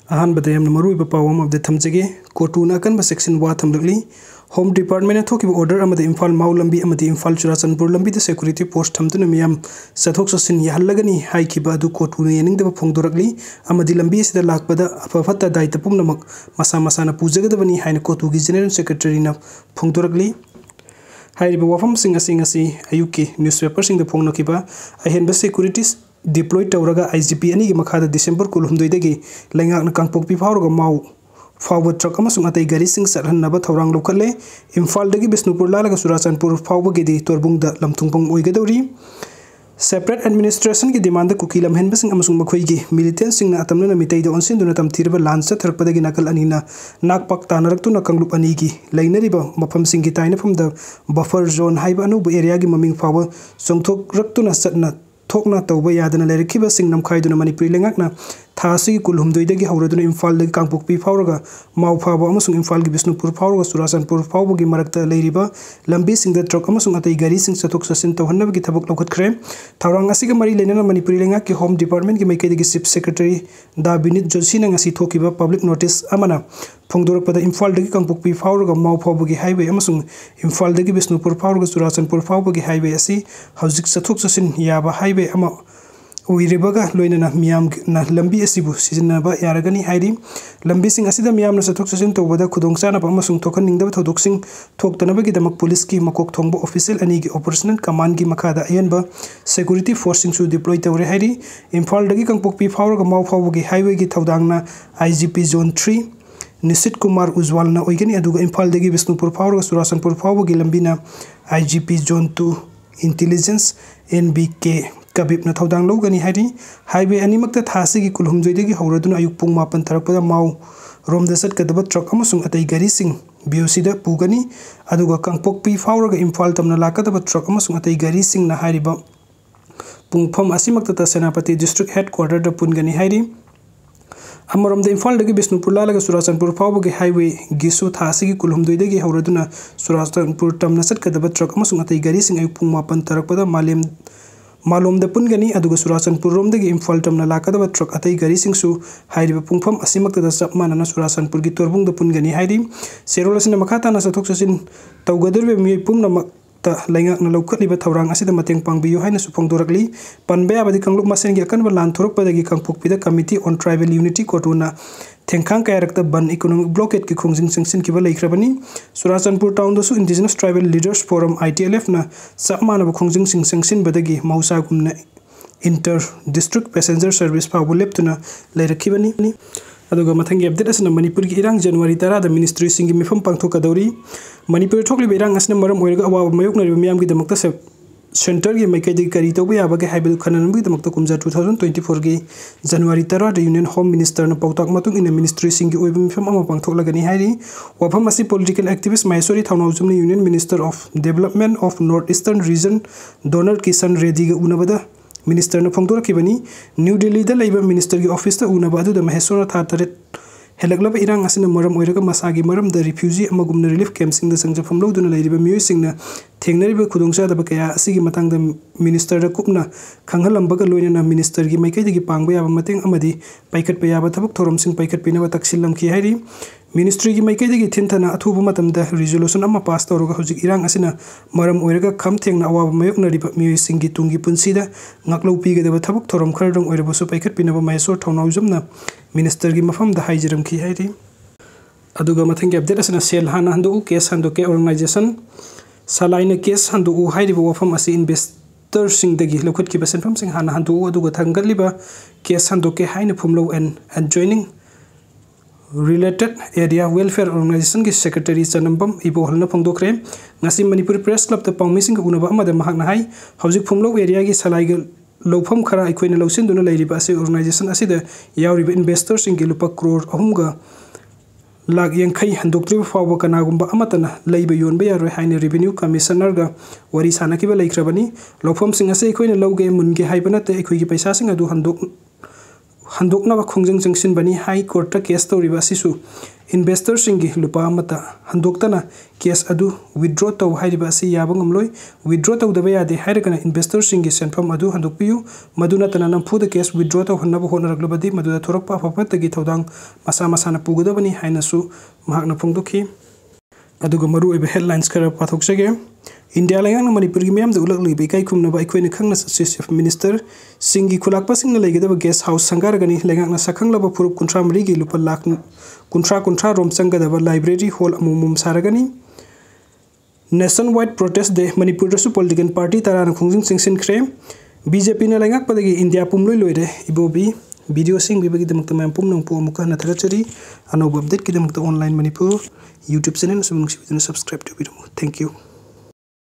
अहानबदा यमना मरुइबा पावम ऑफ द थमजगे कोटूना अकनबा चेक्सिन वा थमलकली होम डिपार्टमेंट थोकिबा ऑर्डर अमदे इम्फाल माउ लंबी अमदे इम्फाल चुराचंदपुर लंबी द सिक्योरिटी पोस्ट थमदुना मियाम सथोक ससिन याहल्लगनी हाइकिबा अदु कोटूना येनिंगदबा फोंदोरकली अमदे लंबी सिदा लाकबदा अफफता दायित्व पुंगनमक मसा मसाना पूजगदबनी हाइन कोटूगी जनरल सेक्रेटरीना फोंदोरकली हाइरिबा वाफम सिंग असि अयुकी न्यूज़पेपर सिंग द फोंगनकिबा अहेनबा सिक्योरिटीज डिप्लॉय तौरगा IGP अनि मखादा डिसेंबर 12 लैंगाकना कांगपोकपी फावरगा माउ फाव ट्रक अमसुंग अतै गाड़ी सिंग सलहनबा थौरांग लौखले इम्फाल दगी बिष्णुपुर लालगा सुराचंदपुर फावबगेदी तोरबुंगदा लमथुंगपंग ओइगदौरी सेपरेट एडमिनिस्ट्रेशन की डिमांड कुकी लमहेनबसिंग अमसुंग मखोइगी मिलिटेंट सिंग अतमना मितैद ओनसिंदुना तमथिरबा लान चथरपदगी नाकल अनिना नाकपाक तानरक्तुना कंगलुप अनिगी लैनरिबा मफमसिंग की ताइनफमदा बफर जोन हाइबा अनुब एरिया की ममिंग फाव सोंगथोकरक्तुना चटना थोकना तौबा यादना लेरखिबा सिंग नमखाइदुना मणिपुरी लेंगाकना थासी कुलहुमदोइदगी हौरदुना इम्फाल दगी कांगपोकपी फावरगा माउ फाव अमसुंग इम्फाल की बिष्णुपुर फावरगा सुराचंदपुर फावबगी मरक्ता लेरिबा लंबी सिंग ट्रक अमसुंग अतै गाड़ी सिंग चथोक चसिन तौहन्नबगी थबक लौखतखरे थौरांग असिगा मरी लेनना मणिपुरी लेंगाक की होम डिपार्टमेंट की माइकैदगी चीफ सेक्रेटरी दा बिनित जोशीना ngasi थोकिबा पब्लिक नोटिस अमना फोंदोरकपदा इम्फाल दगी कांगपोकपी फावरगा माउ फावबगी हाईवे अमसुंग इम्फाल दगी बिष्णुपुर फावरगा सुराचंदपुर फावबगी हाईवे असि हौजिक चथोक चसिन याबा हाईवे अमा ओइरेबगा लोइनना मियाम ना लंबी असिबु सिजनबा यारगनी हाइरी लंबी सिंग असिदा मियामना चथोक चसिन तौबदा खुदोंचाना अमसुंग थोखननिंगदबा थौदोकसिंग थोक्तनबगीदमक पुलिस की मकोक थोंबा ऑफिशियल अनि की ऑपरेशनल कमांड की मखादा अयनबा सिक्योरिटी फोर्सिंग सु डिप्लॉय तौरे हाइरी इम्फाल दगी कांगपोकपी फावरगा माउ फावबगी हाईवे की थौदांगना IGP जोन 3 निशित कुमार उज्वालना ओइगनी अदुगा इम्फाल दगी बिष्णुपुर फावरगा सुराचंदपुर फावबगी लंबीना IGP जोन 2 इंटेलिजेंस NBK कबिबना थौदांग लौगनी हाइरी हाईवे अनिमक्ता थासी की कुलहुमजोइदगी हौरदुना अयुक पुंग 8 थरकपदा माउ रोमदा चटकदबा ट्रक अमसुंग अतै गाड़ी सिंग BOC पुगनी अदुगा कांगपोकपी फावरगा इम्फाल तमना लाकदबा ट्रक अमसुंग अतै गाड़ी सिंग ना हाइरिबा पुंगफम असिमक्ता सेनापति डिस्ट्रिक्ट हेडक्वार्टर द पुनगनी हाइरी अमरमद इम्फाल दगी बिष्णुपुर लालगा सुराचंदपुर फावबगी हाईवे गिसु थासी की कुलहुमदोइदगी हौरदुना सुराचंदपुर तमना चटकदबा ट्रक अमसुंग अतै गाड़ी सिंग अयुक पुंग 8 थरकपदा मालोम द पुनगनी अदुगा सुराचंदपुर रोमदगी इम्फाल तमना लाकदबा ट्रक अतै गाड़ी सिंगसु हाइरिबा पुंगफम असिमक्तदा चप मानना सुराचंदपुर की तोरबुंग द पुनगनी हाइरी सेरोलसिना मखाताना चथोक चसिन तौगदुरबे मिय पुंगनमक लैंगाकना लौखतलिबा थौरांग असिदा मतेंग पांगबियु हाइना सुफोंदोरकली पनबयाबदी कांगलुप मसेनगी अकनबा लान थोरकपदगी कांगपोकपीदा कमिटी ऑन ट्राइबल यूनिटी कोटुना थेंखांग कायरक्ता बन इकोनॉमिक ब्लॉकेट की खोंजिंग सेंक्शन किबा लेख्रबनी सुराचंदपुर टाउन दसु indigenous tribal leaders forum ITLF ना सब मानब खोंजिंग सेंक्शन बदगी मौसागुमना इंटर डिस्ट्रिक्ट पैसेंजर सर्विस फावबु लेप्तुना लेरखिबनी अदुगा मथंगी अपडेट असना मणिपुर की इरांग जनवरी 10 दा मिनिस्ट्री सिंगी मिफम पांगथोकदौरी मणिपुर थोकलिबा इरांग असना मरम ओइरगा अवाब मयोकनरिबा मियाम की दमकता से सेंटर की माइकैदगी करी तौबा याबगे हाइबल खननबगी दमकता कुमजा 2024 की जनवरी 10 दा यूनियन होम मिनिस्टर न पौताक मतुंग इन मिनिस्ट्री सिंगी ओइबा मिफम अमा पांगथोकलगनी हाइरी वाफम असि पॉलिटिकल एक्टिविस्ट माइसोरी थाउनाउजुमनी union minister of development of north eastern region DoNER Kishan Reddy गा उनबदा मिनिस्टर ने फोंदोरखिबनी न्यू दिल्ली दा लेबा मिनिस्टर की ऑफिस ता उनबा अदुदा महेश्वर था तरेत हेलगलब इरांग असना मरम ओइरगा मसागी मरम द रिफ्यूजी अमगुमना रिलीफ कैंपसिंग द संजफम लौदुना लेरिबा मियोइसिंगना थेंगनरिबा खुदोंचादबा कया असिगी मतंग द मिनिस्टर दा कुपना खंगलंबगा लोइना मिनिस्टर की माइकैदगी पांगबा याबा मतेंग अमदी पाइकटपा याबा थबक थोरमसिंग पाइकटपिनबा तक्सिलमखि हाइरी मिनिस्ट्री की माइकैदगी थिनथना अथुबा मतमदा रिजोल्यूशन अमा पास तौरगा हौजिक इरांग असना मरम ओइरगा खमथेंगना अवाब मयोकनरिबा मियोइसिंगी तुंगी पुंसीदा ngaklo pigedaba thabuk thorom khardong oirabusu paikhatpinaba maisor thaunaujumna minister की मफम दा हाइजरमखि हाइरी अदुगा मथंगी अपडेट असना सेल हाना हंदु केस हंदुके ऑर्गेनाइजेशन सलाइना केस हंदु हाइरिबा वफम असि इन्वेस्टर सिंगदगी लौखतखिबा सेनफम सिंग हाना हंदु अदुगा थंगलिबा केस हंदुके हाइना फुमलो and adjoining related area welfare organisation की सेक्रेटरी चनम्बम इबोहलना फोंदोखरे ngasi मणिपुर प्रेस क्लब ता पाउमिसिंग उनबा अमदा महकना हाई हौजिक फुमलो एरिया की सलाइग लौफम खरा अखोइना लौसिनदुना लेरिबा असे ऑर्गेनाइजेशन असिदा यावरिबा इन्वेस्टर्स सिंग लुपा करोड़ 3 लाख यांखै हंदोक्त्रिबा फावबा कनागुंबा अमतना लैबा योनबा यारोय हाइना रेवेन्यू कमिशनर गा वरी सानाकिबा लैख्रबनी लौफम सिंग असे अखोइना लौगे मुनगे हाइबा नते अखोइगी पैसा सिंग अदु हंदोक हंदोकना खोंजंग चंगसिनबनी हाई कोर्ट केस तौरिबा सिसु इन्वेस्टर सिंगी लुपा अमता हंदोकतना केस अदु विथड्रॉ तौ हाइरिबा असि याबा ngamloi विथड्रॉ तौदबा यादे हाइरगना इन्वेस्टर सिंगी सेनफम अदु हंदोकपियु मदुना तना नमफुद केस विथड्रॉ तौ हन्नब होनरगलबदी मदुदा थोरकपा अफाफतगी थौदांग मसा मसाना पुगदबनी हाइनसु महाकना फोंदोखि अदुगा मरु ओइबा हेडलाइंस खरा पाथोकसगे इंडिया लाइंग मणिपुर की मैम उलगली बेकाई खुमनब अखोइन खंगना चीफ मिनिस्टर सिंगी खुलाकपा सिंगना लेगदब गेस्ट हाउस संगारगनी लेंगाकना सखंगलब फुरुप 13 की लुपा लाख 13 रोम चंगदब लाइब्रेरी हॉल अमुमुम सारगनी nationwide protest day Manipur political party तराना खुंजिंग चिंसिनख्रे बीजेपी ने लाइंगाकपदगी इंडिया पुमलोय लोइरे इबोबी वीडियो सिंगबिबगीदमक्ता मैम पुमनंगपो अमुका हना थगचरी अनौब अपडेट कीदमक्ता online Manipur YouTube channel subscribe to thank you.